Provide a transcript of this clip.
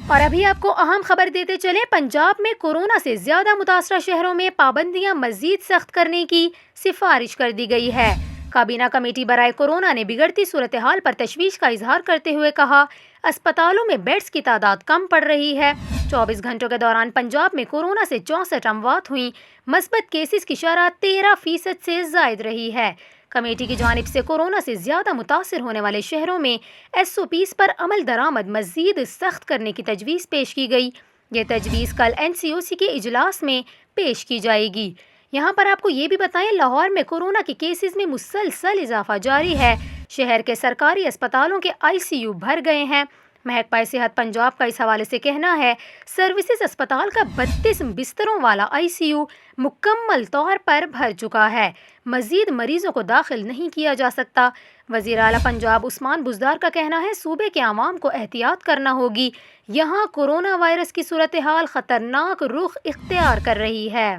اور ابھی آپ کو اہم خبر دیتے چلیں، پنجاب میں کورونا سے زیادہ متاثرہ شہروں میں پابندیاں مزید سخت کرنے کی سفارش کر دی گئی ہے۔ کابینہ کمیٹی برائے کورونا نے بگڑتی صورتحال پر تشویش کا اظہار کرتے ہوئے کہا، اسپتالوں میں بیڈز کی تعداد کم پڑ رہی ہے۔ 24 گھنٹوں کے دوران پنجاب میں کورونا سے 64 اموات ہوئیں، مثبت کیسز کی شرح 13% سے زائد رہی ہے۔ کمیٹی کی جانب سے کورونا سے زیادہ متاثر ہونے والے شہروں میں ایس او پیز پر عمل درآمد مزید سخت کرنے کی تجویز پیش کی گئی۔ یہ تجویز کل این سی او سی کے اجلاس میں پیش کی جائے گی۔ یہاں پر آپ کو یہ بھی بتائیں، لاہور میں کورونا کے کیسز میں مسلسل اضافہ جاری ہے۔ شہر کے سرکاری اسپتالوں کے آئی سی یو بھر گئے ہیں۔ محکمہ صحت پنجاب کا اس حوالے سے کہنا ہے، سروسز اسپتال کا 32 بستروں والا آئی سی یو مکمل طور پر بھر چکا ہے، مزید مریضوں کو داخل نہیں کیا جا سکتا۔ وزیر اعلیٰ پنجاب عثمان بزدار کا کہنا ہے، صوبے کے عوام کو احتیاط کرنا ہوگی، یہاں کورونا وائرس کی صورتحال خطرناک رخ اختیار کر رہی ہے۔